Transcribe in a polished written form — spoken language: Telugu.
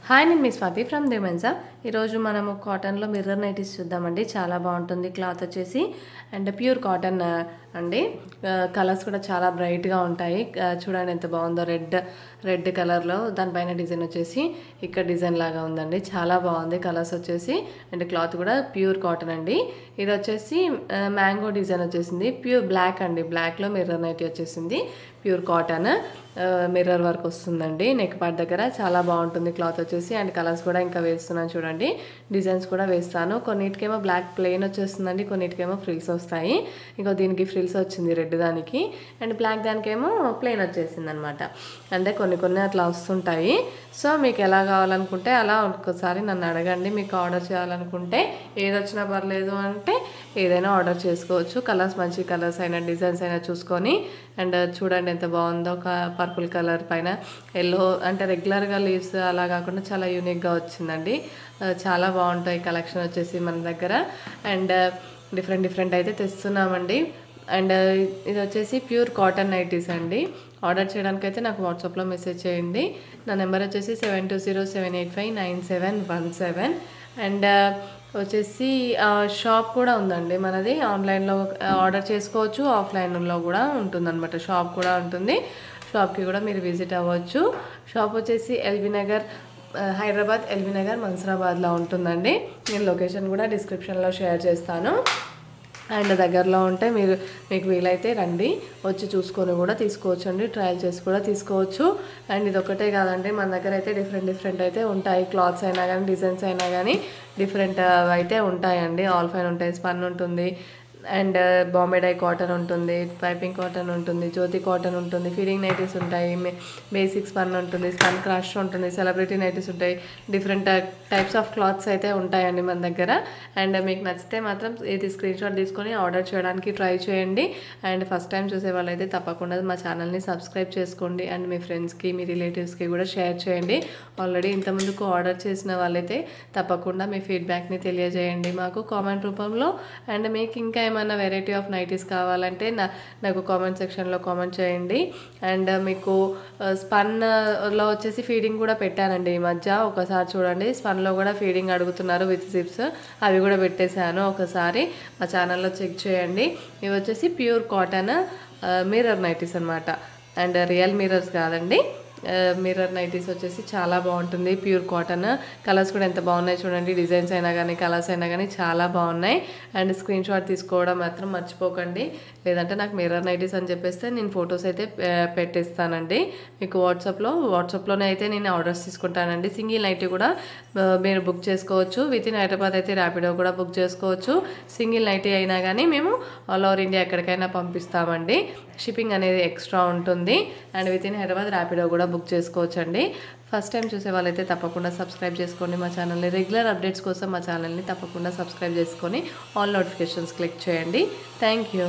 హాయ్, నేను మీ స్వాతి ఫ్రమ్ దేమెన్సా. ఈరోజు మనము కాటన్లో మిర్రర్ నైటీస్ చూద్దామండి. చాలా బాగుంటుంది క్లాత్ వచ్చేసి, అండ్ ప్యూర్ కాటన్ అండి. కలర్స్ కూడా చాలా బ్రైట్గా ఉంటాయి. చూడండి ఎంత బాగుందో, రెడ్ కలర్లో దానిపైన డిజైన్ వచ్చేసి ఇక్కడ డిజైన్ లాగా ఉందండి. చాలా బాగుంది కలర్స్ వచ్చేసి, అండ్ క్లాత్ కూడా ప్యూర్ కాటన్ అండి. ఇది వచ్చేసి మ్యాంగో డిజైన్ వచ్చేసింది. ప్యూర్ బ్లాక్ అండి, బ్లాక్లో మిర్రర్ నైటీ వచ్చేసింది. ప్యూర్ కాటన్ మిర్రర్ వర్క్ వస్తుందండి నెక్ పార్ట్ దగ్గర. చాలా బాగుంటుంది క్లాత్ వచ్చేసి, అండ్ కలర్స్ కూడా ఇంకా వేస్తున్నాను చూడండి. డిజైన్స్ కూడా వేస్తాను. కొన్నిటికేమో బ్లాక్ ప్లెయిన్ వచ్చేస్తుందండి, కొన్నిటికేమో ఫ్రిల్స్ వస్తాయి. ఇంకో దీనికి ఫ్రిల్స్ వచ్చింది రెడ్ దానికి, అండ్ బ్లాక్ దానికేమో ప్లెయిన్ వచ్చేసింది అనమాట. అంటే కొన్ని అట్లా వస్తుంటాయి. సో మీకు ఎలా కావాలనుకుంటే అలా ఒక్కసారి నన్ను అడగండి. మీకు ఆర్డర్ చేయాలనుకుంటే ఏది వచ్చినా పర్లేదు అంటే ఏదైనా ఆర్డర్ చేసుకోవచ్చు. కలర్స్ మంచి కలర్స్ అయినా డిజైన్స్ అయినా చూసుకొని. అండ్ చూడండి ఎంత బాగుందో, ఒక పర్పుల్ కలర్ పైన ఎల్లో, అంటే రెగ్యులర్గా లీవ్స్ అలా కాకుండా చాలా యూనిక్గా వచ్చిందండి. చాలా బాగుంటాయి కలెక్షన్ వచ్చేసి మన దగ్గర. అండ్ డిఫరెంట్ అయితే తెస్తున్నామండి. అండ్ ఇది వచ్చేసి ప్యూర్ కాటన్ నైటీస్ అండి. ఆర్డర్ చేయడానికి అయితే నాకు వాట్సాప్లో మెసేజ్ చేయండి. నా నెంబర్ వచ్చేసి 7207859717. అండ్ వచ్చేసి షాప్ కూడా ఉందండి మనది. ఆన్లైన్లో ఆర్డర్ చేసుకోవచ్చు, ఆఫ్లైన్లో కూడా ఉంటుందన్నమాట. షాప్ కూడా ఉంటుంది. షాప్కి కూడా మీరు విజిట్ అవ్వచ్చు. షాప్ వచ్చేసి ఎల్బీ నగర్, హైదరాబాద్ ఎల్బీ నగర్ మన్సూరాబాద్లో ఉంటుందండి. నేను లొకేషన్ కూడా డిస్క్రిప్షన్లో షేర్ చేస్తాను. అండ్ దగ్గరలో ఉంటే మీకు వీలైతే రండి, వచ్చి చూసుకొని కూడా తీసుకోవచ్చు అండి. ట్రయల్ చేసి కూడా తీసుకోవచ్చు. అండ్ ఇది ఒకటే కాదండి, మన దగ్గర అయితే డిఫరెంట్ అయితే ఉంటాయి. క్లాత్స్ అయినా కానీ, డిజైన్స్ అయినా కానీ డిఫరెంట్ అయితే ఉంటాయండి. ఆల్ ఫైన్ ఉంటాయి, స్పన్ ఉంటుంది, అండ్ బాంబే డై కాటన్ ఉంటుంది, పైపింగ్ కాటన్ ఉంటుంది, జ్యోతి కాటన్ ఉంటుంది, ఫీడింగ్ నైటీస్ ఉంటాయి, బేసిక్ స్పన్ ఉంటుంది, స్పన్ క్రష్ ఉంటుంది, సెలబ్రిటీ నైటీస్ ఉంటాయి. డిఫరెంట్ టైప్స్ ఆఫ్ క్లాత్స్ అయితే ఉంటాయండి మన దగ్గర. అండ్ మీకు నచ్చితే మాత్రం ఇది స్క్రీన్ షాట్ తీసుకొని ఆర్డర్ చేయడానికి ట్రై చేయండి. అండ్ ఫస్ట్ టైం చూసే వాళ్ళైతే తప్పకుండా మా ఛానల్ని సబ్స్క్రైబ్ చేసుకోండి. అండ్ మీ ఫ్రెండ్స్కి, మీ రిలేటివ్స్కి కూడా షేర్ చేయండి. ఆల్రెడీ ఇంతకుముందుకు ఆర్డర్ చేసిన వాళ్ళైతే తప్పకుండా మీ ఫీడ్బ్యాక్ని తెలియజేయండి మాకు కామెంట్ రూపంలో. అండ్ మీకు ఇంకా ఏమైనా వెరైటీ ఆఫ్ నైటీస్ కావాలంటే నాకు కామెంట్ సెక్షన్లో కామెంట్ చేయండి. అండ్ మీకు స్పన్లో వచ్చేసి ఫీడింగ్ కూడా పెట్టానండి ఈ మధ్య. ఒకసారి చూడండి, స్పన్లో కూడా ఫీడింగ్ అడుగుతున్నారు విత్ సిప్స్, అవి కూడా పెట్టేశాను. ఒకసారి మా ఛానల్లో చెక్ చేయండి. ఇవి వచ్చేసి ప్యూర్ కాటన్ మిర్రర్ నైటీస్ అనమాట. అండ్ రియల్ మిర్రర్స్ కాదండి, మిర్రర్ నైటీస్ వచ్చేసి చాలా బాగుంటుంది. Pure cotton. కలర్స్ కూడా ఎంత బాగున్నాయి చూడండి. డిజైన్స్ అయినా కానీ, కలర్స్ అయినా కానీ చాలా బాగున్నాయి. అండ్ స్క్రీన్ షాట్ తీసుకోవడం మాత్రం మర్చిపోకండి, లేదంటే నాకు మిర్రర్ నైటీస్ అని చెప్పేస్తే నేను ఫొటోస్ అయితే పెట్టేస్తానండి మీకు వాట్సాప్లోనే అయితే నేను ఆర్డర్స్ తీసుకుంటానండి. సింగిల్ నైటీ కూడా మీరు బుక్ చేసుకోవచ్చు. విత్ ఇన్ హైదరాబాద్ అయితే ర్యాపిడో కూడా బుక్ చేసుకోవచ్చు. సింగిల్ నైటీ అయినా కానీ మేము ఆల్ ఓవర్ ఇండియా ఎక్కడికైనా పంపిస్తామండి. షిప్పింగ్ అనేది ఎక్స్ట్రా ఉంటుంది. And with in Hyderabad Rapido కూడా బుక్ చేసుకోవచ్చు అండి. ఫస్ట్ టైం చూసే వాళ్ళైతే తప్పకుండా సబ్స్క్రైబ్ చేసుకోండి మా ఛానల్ని. రెగ్యులర్ అప్డేట్స్ కోసం మా ఛానల్ని తప్పకుండా సబ్స్క్రైబ్ చేసుకొని ఆల్ నోటిఫికేషన్స్ క్లిక్ చేయండి. Thank you.